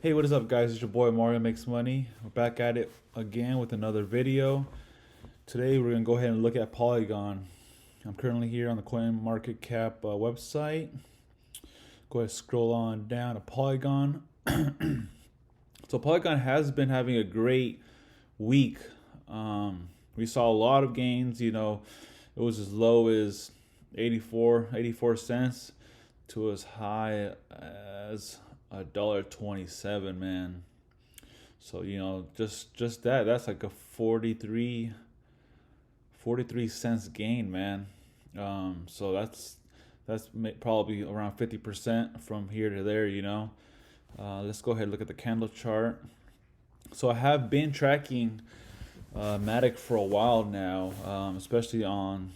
Hey, what is up, guys? It's your boy Mario Makes Money. We're back at it again with another video. Today, we're gonna go ahead and look at Polygon. I'm currently here on the CoinMarketCap website. Go ahead and scroll on down to Polygon. So Polygon has been having a great week. We saw a lot of gains. It was as low as 84 cents to as high as $1.27, man. So just that's like a 43 cents gain, man. So that's probably around 50% from here to there. Let's go ahead and look at the candle chart. So I have been tracking Matic for a while now, especially on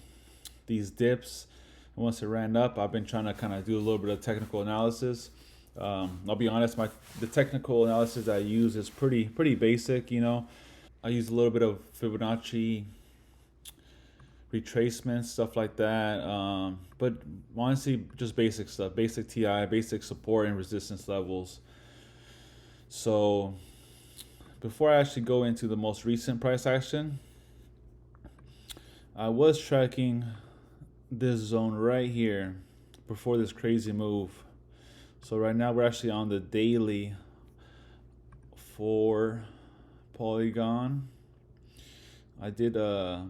these dips. And once it ran up, I've been trying to kind of do a little bit of technical analysis. I'll be honest, the technical analysis I use is pretty basic. I use a little bit of Fibonacci retracement, stuff like that. But honestly, just basic stuff, basic TI, basic support and resistance levels. So before I actually go into the most recent price action, I was tracking this zone right here before this crazy move. So right now we're actually on the daily for Polygon. I did a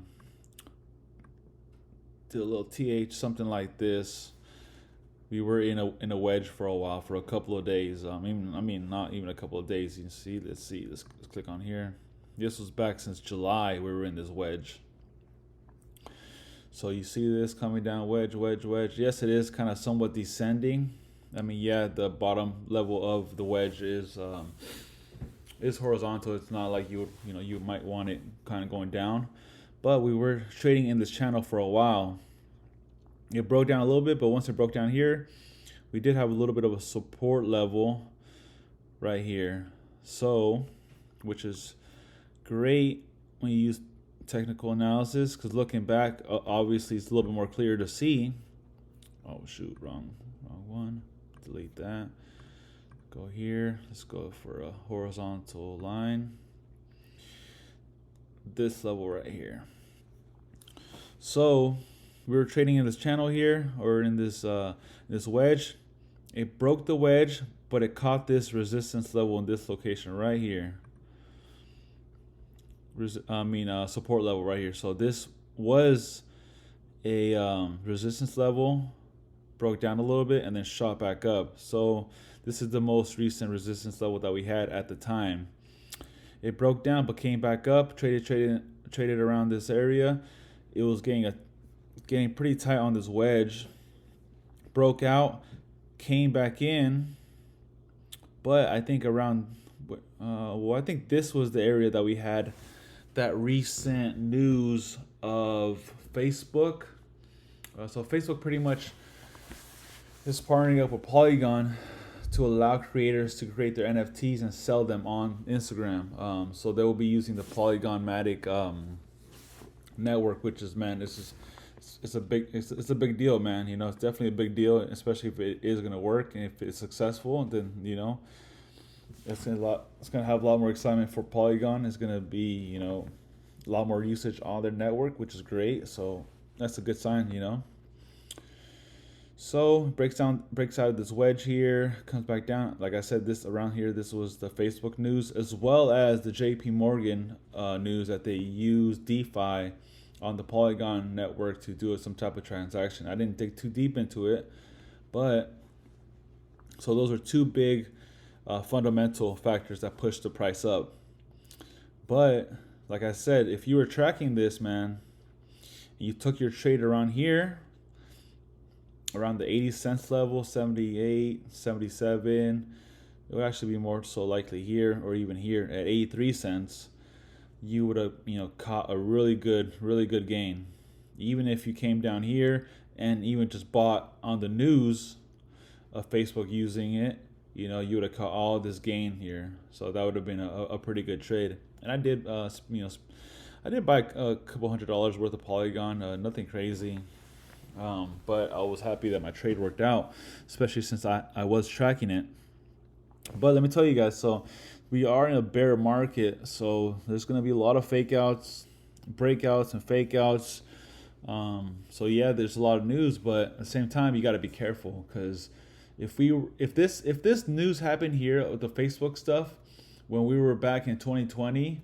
little TH, something like this. We were in a wedge for a while, for a couple of days. Not even a couple of days. You can see. Let's click on here. This was back since July. We were in this wedge. So you see this coming down, wedge. Yes, it is kind of somewhat descending. The bottom level of the wedge is horizontal. It's not like you might want it kind of going down. But we were trading in this channel for a while. It broke down a little bit, but once it broke down here, we did have a little bit of a support level right here. So, which is great when you use technical analysis, because looking back, obviously it's a little bit more clear to see. Oh shoot, wrong one. Delete that. Go here. Let's go for a horizontal line. This level right here. So we were trading in this channel here, or in this wedge. It broke the wedge, but it caught this resistance level in this location right here. Support level right here. So this was a resistance level, broke down a little bit, and then shot back up. So this is the most recent resistance level that we had at the time. It broke down but came back up, traded around this area. It was getting pretty tight on this wedge. Broke out, came back in, but I think I think this was the area that we had that recent news of Facebook. So Facebook pretty much is partnering up with Polygon to allow creators to create their NFTs and sell them on Instagram. So they will be using the Polygon Matic network, which is, man, it's a big deal, man. It's definitely a big deal, especially if it is gonna work and if it's successful. Then it's gonna have a lot more excitement for Polygon. It's gonna be a lot more usage on their network, which is great. So that's a good sign. So breaks out of this wedge here, comes back down. Like I said, this around here, this was the Facebook news, as well as the JP Morgan news that they use DeFi on the Polygon network to do some type of transaction. I didn't dig too deep into it, but so those are two big fundamental factors that push the price up. But like I said, if you were tracking this, man, and you took your trade around here, around the 80 cents level, 78, 77, it would actually be more so likely here, or even here at 83 cents, you would have caught a really good gain. Even if you came down here and even just bought on the news of Facebook using it, you would have caught all this gain here. So that would have been a pretty good trade. And I did I did buy a couple $100 worth of Polygon, nothing crazy. But I was happy that my trade worked out, especially since I was tracking it. But let me tell you guys, so we are in a bear market, so there's gonna be a lot of fake outs, breakouts, and fake outs. So yeah, there's a lot of news, but at the same time, you got to be careful because if this news happened here with the Facebook stuff when we were back in 2020,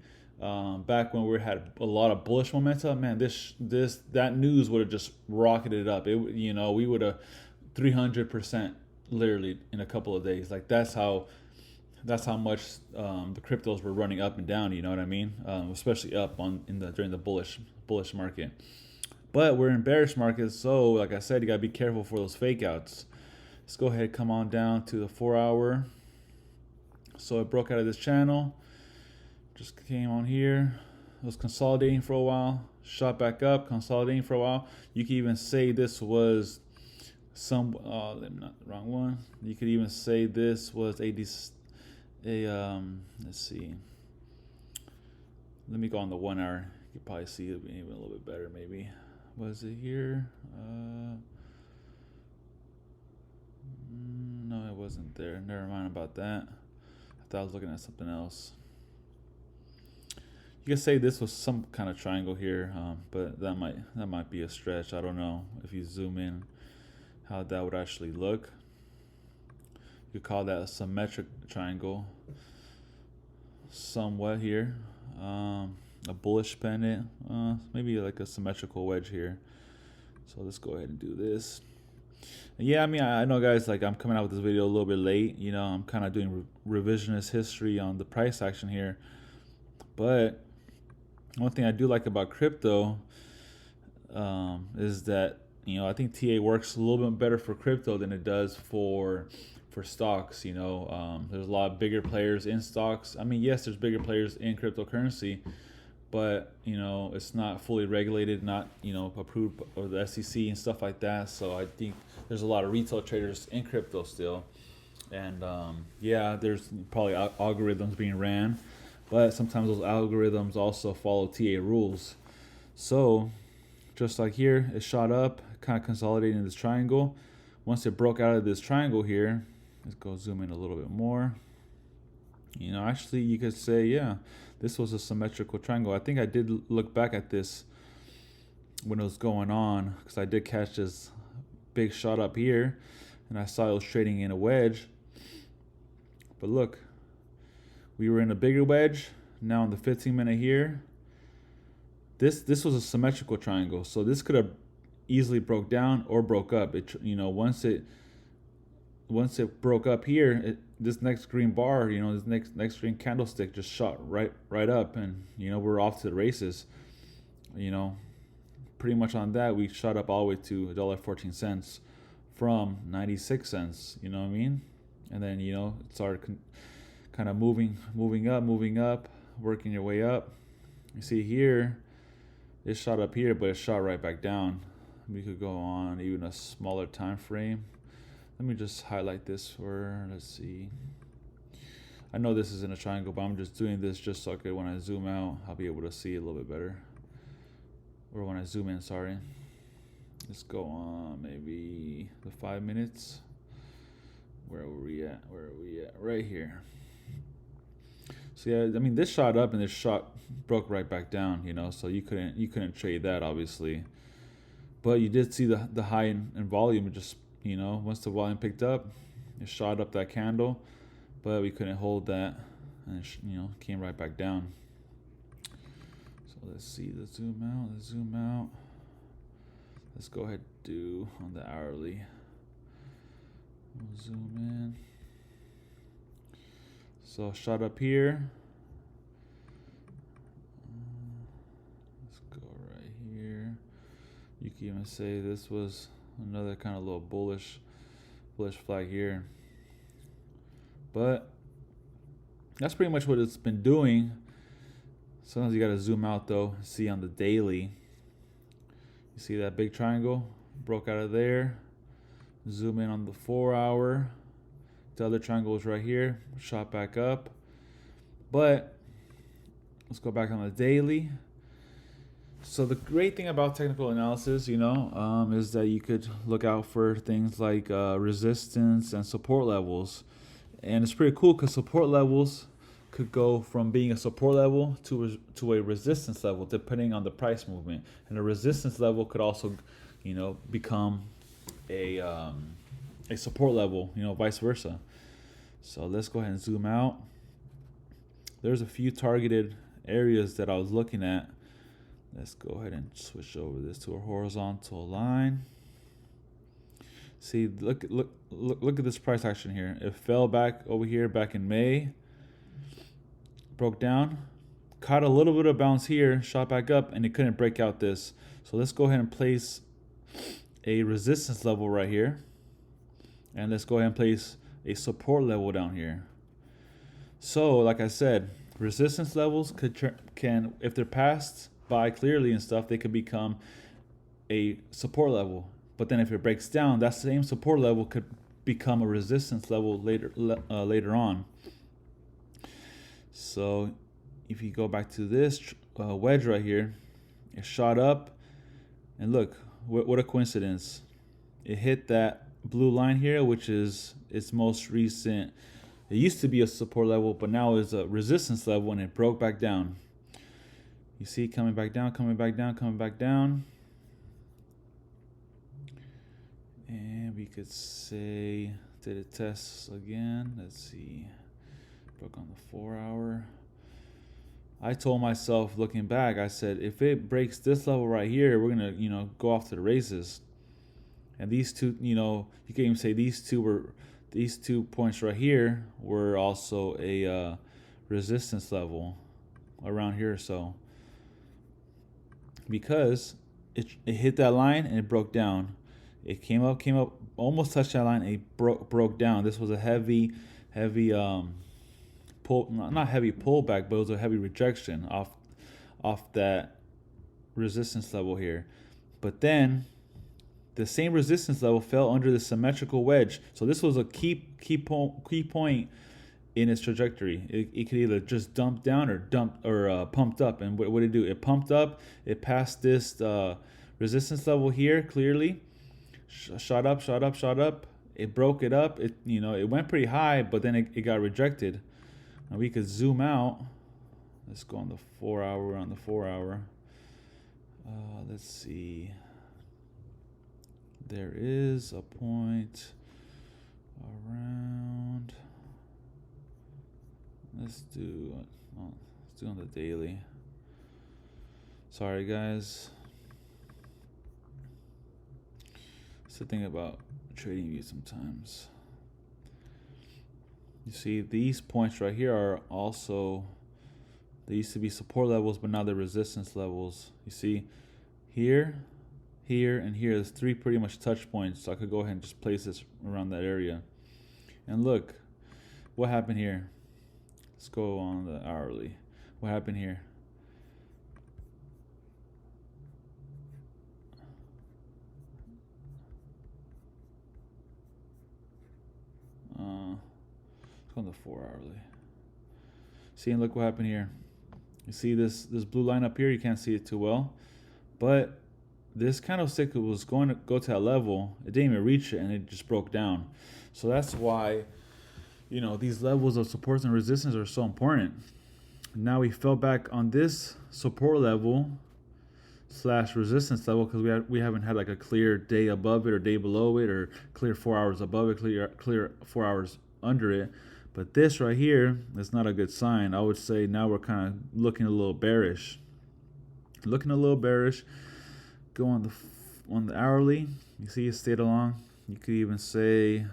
back when we had a lot of bullish momentum, man, that news would have just rocketed up. We would have 300% literally in a couple of days. Like that's how much the cryptos were running up and down. You know what I mean? Especially up during the bullish market. But we're in bearish markets, so like I said, you gotta be careful for those fake outs. Let's go ahead, come on down to the 4 hour. So it broke out of this channel, just came on here. It was consolidating for a while, shot back up, consolidating for a while. You could even say this was not the wrong one. You could even say this was let's see. Let me go on the 1 hour. You can probably see it even a little bit better maybe. Was it here? No, it wasn't there. Never mind about that. I thought I was looking at something else. You could say this was some kind of triangle here, but that might be a stretch. I don't know if you zoom in how that would actually look. You could call that a symmetric triangle. Somewhat here. A bullish pendant, maybe like a symmetrical wedge here. So let's go ahead and do this. And yeah, I mean, I know guys, like I'm coming out with this video a little bit late. I'm kind of doing revisionist history on the price action here. But one thing I do like about crypto is that I think TA works a little bit better for crypto than it does for stocks. There's a lot of bigger players in stocks. I mean, yes, there's bigger players in cryptocurrency, but it's not fully regulated, not approved or the SEC and stuff like that. So I think there's a lot of retail traders in crypto still, and yeah, there's probably algorithms being ran, but sometimes those algorithms also follow TA rules. So just like here, it shot up, kind of consolidating this triangle. Once it broke out of this triangle here, let's go zoom in a little bit more. Actually, you could say, yeah, this was a symmetrical triangle. I think I did look back at this when it was going on because I did catch this big shot up here, and I saw it was trading in a wedge. But look, we were in a bigger wedge. Now in the 15-minute here, this was a symmetrical triangle. So this could have easily broke down or broke up. Once it broke up here, this next green bar, this next green candlestick just shot right up, and we're off to the races. Pretty much on that, we shot up all the way to $1.14 from 96 cents. You know what I mean? And then it started kind of moving up, working your way up. You see here, it shot up here, but it shot right back down. We could go on even a smaller time frame. Let me just highlight this for, let's see. I know this is in a triangle, but I'm just doing this just so when I zoom out, I'll be able to see it a little bit better. Or when I zoom in, sorry. Let's go on maybe the 5 minutes. Where are we at? Right here. So yeah, I mean, this shot up and this shot broke right back down, so you couldn't trade that obviously. But you did see the high in volume. It just, once the volume picked up, it shot up that candle, but we couldn't hold that, and it, came right back down. So let's see the zoom out. Let's go ahead and do on the hourly. We'll zoom in. So shot up here. Let's go right here. You can even say this was another kind of little bullish flag here. But that's pretty much what it's been doing. Sometimes you got to zoom out though, see on the daily. You see that big triangle broke out of there. Zoom in on the 4 hour. The other triangle is right here, shot back up. But let's go back on the daily. So the great thing about technical analysis, is that you could look out for things like resistance and support levels. And it's pretty cool because support levels could go from being a support level to a resistance level depending on the price movement, and a resistance level could also, become a support level, vice versa. So let's go ahead and zoom out. There's a few targeted areas that I was looking at. Let's go ahead and switch over this to a horizontal line. See, look at this price action here. It fell back over here back in May, broke down, caught a little bit of bounce here, shot back up, and it couldn't break out this. So let's go ahead and place a resistance level right here, and let's go ahead and place a support level down here. So like I said, resistance levels can if they're passed by clearly and stuff, they could become a support level. But then if it breaks down, that same support level could become a resistance level later on. So if you go back to this wedge right here, it shot up, and look, what a coincidence. It hit that blue line here, which is its most recent. It used to be a support level, but now is a resistance level, and it broke back down. You see, coming back down, coming back down, coming back down. And we could say, did it test again? Let's see. Broke on the 4 hour. I told myself, looking back, I said, if it breaks this level right here, we're gonna, go off to the races. And these two, you can even say these two points right here were also a resistance level around here or so. Because it hit that line and it broke down. It came up, almost touched that line, and it broke down. This was a heavy pull, not heavy pullback, but it was a heavy rejection off that resistance level here. But then the same resistance level fell under the symmetrical wedge. So this was a key point in its trajectory. It could either just dump down or pumped up. And what did it do? It pumped up. It passed this resistance level here clearly. Shot up. It broke it up. It went pretty high, but then it got rejected. Now we could zoom out. Let's go on the 4 hour. We're on the 4 hour. Let's see. There is a point around. Let's do on the daily. Sorry, guys. It's the thing about trading view sometimes. You see, these points right here are also, they used to be support levels, but now they're resistance levels. You see, here, and here, there's three pretty much touch points. So I could go ahead and just place this around that area. And look, what happened here? Let's go on the hourly. What happened here? Let's go on the 4 hourly. See, and look what happened here. You see this blue line up here? You can't see it too well, but this candlestick was going to go to that level. It didn't even reach it, and it just broke down. So that's why, these levels of supports and resistance are so important. Now we fell back on this support level / resistance level because we haven't had like a clear day above it or day below it, or clear 4 hours above it, clear 4 hours under it. But this right here is not a good sign. I would say now we're kind of looking a little bearish. Go on the hourly. You see it stayed along. You could even say,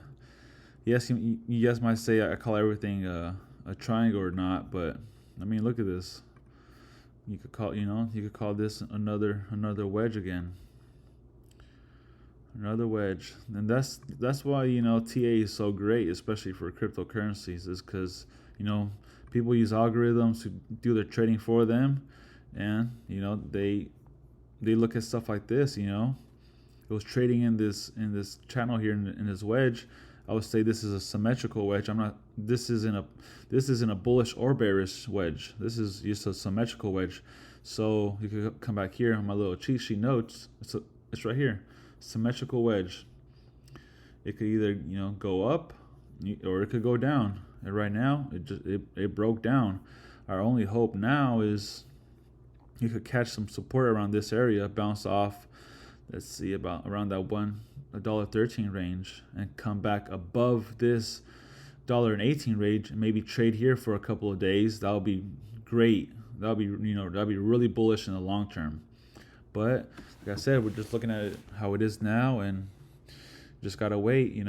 yes, you guys might say I call everything a triangle or not, but I mean, look at this. You could call this another wedge again. Another wedge. And that's why, TA is so great, especially for cryptocurrencies, is because, people use algorithms to do their trading for them, and, they look at stuff like this. It was trading in this channel here in this wedge. I would say this is a symmetrical wedge. This isn't a bullish or bearish wedge. This is just a symmetrical wedge. So you could come back here on my little cheat sheet notes. It's right here, symmetrical wedge. It could either go up or it could go down. And right now, it broke down. Our only hope now is you could catch some support around this area, bounce off. Let's see, about around that $1.13 range, and come back above this $1.18 range, and maybe trade here for a couple of days. That would be great. That'll be that'll be really bullish in the long term. But like I said, we're just looking at it how it is now, and just gotta wait.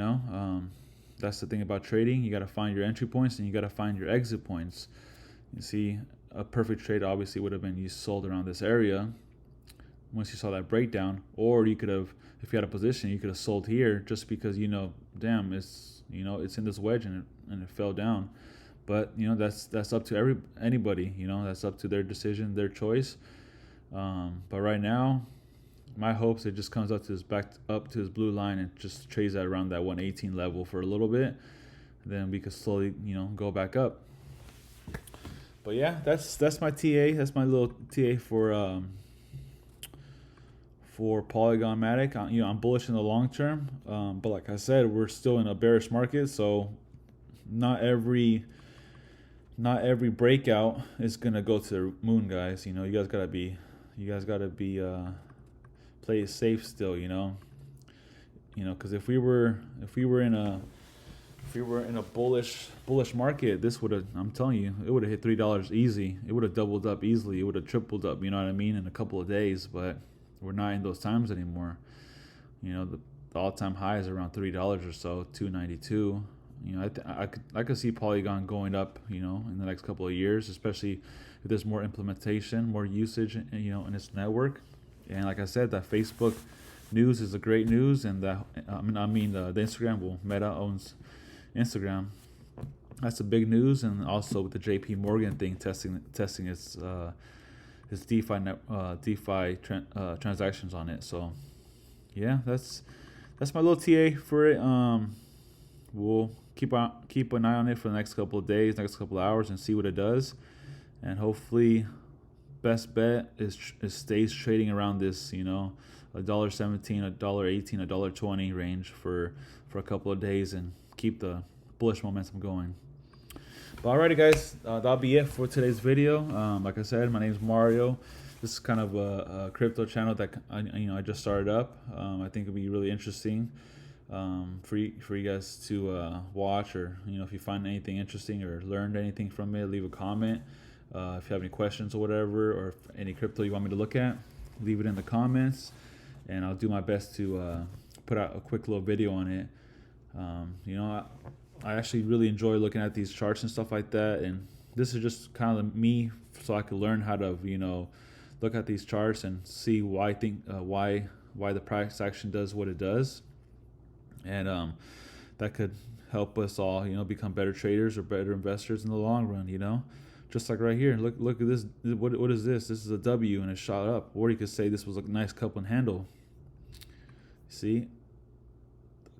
That's the thing about trading. You gotta find your entry points and you gotta find your exit points. You see, a perfect trade obviously would have been you sold around this area once you saw that breakdown, or you could have, if you had a position, you could have sold here just because damn, it's it's in this wedge and it fell down. But that's up to anybody. That's up to their decision, their choice. But right now, my hopes it just comes up to his blue line and just trades at around that 118 level for a little bit. Then we could slowly go back up. But yeah, that's my TA. That's my little TA for Polygon Matic. I'm bullish in the long term. But like I said, we're still in a bearish market, so not every breakout is gonna go to the moon, guys. You guys gotta be play it safe still. Because if we were in a bullish market, this would have, I'm telling you, it would have hit $3 easy. It would have doubled up easily. It would have tripled up. You know what I mean? In a couple of days. But we're not in those times anymore. The all-time high is around $3 or so, $2.92. I could see Polygon going up, in the next couple of years, especially if there's more implementation, more usage, in its network. And like I said, that Facebook news is a great news, and the Instagram, Meta owns Instagram. That's a big news, and also with the JP Morgan thing testing its DeFi transactions on it. So yeah, that's my little TA for it. We'll keep an eye on it for the next couple of days, next couple of hours, and see what it does. And hopefully, best bet is stays trading around this, $1.17, $1.18, $1.20 range for a couple of days, and keep the bullish momentum going. But alrighty, guys, that'll be it for today's video. Like I said, my name is Mario. This is kind of a crypto channel that I just started up. I think it'll be really interesting for you guys to watch, or if you find anything interesting or learned anything from it, leave a comment. If you have any questions or whatever, or any crypto you want me to look at, leave it in the comments, and I'll do my best to put out a quick little video on it. I actually really enjoy looking at these charts and stuff like that, and this is just kind of me, so I could learn how to look at these charts and see why the price action does what it does, and that could help us all become better traders or better investors in the long run. Just like right here, look at this. What is this? This is a W, and it shot up. Or you could say this was a nice cup and handle. See,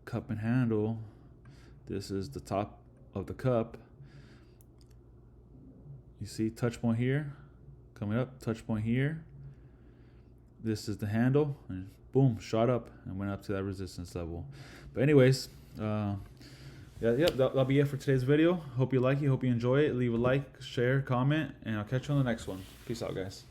cup and handle. This is the top of the cup. You see, touch point here, coming up, touch point here. This is the handle, and boom, shot up and went up to that resistance level. But anyways, that'll be it for today's video. Hope you like it. Hope you enjoy it. Leave a like, share, comment, and I'll catch you on the next one. Peace out, guys.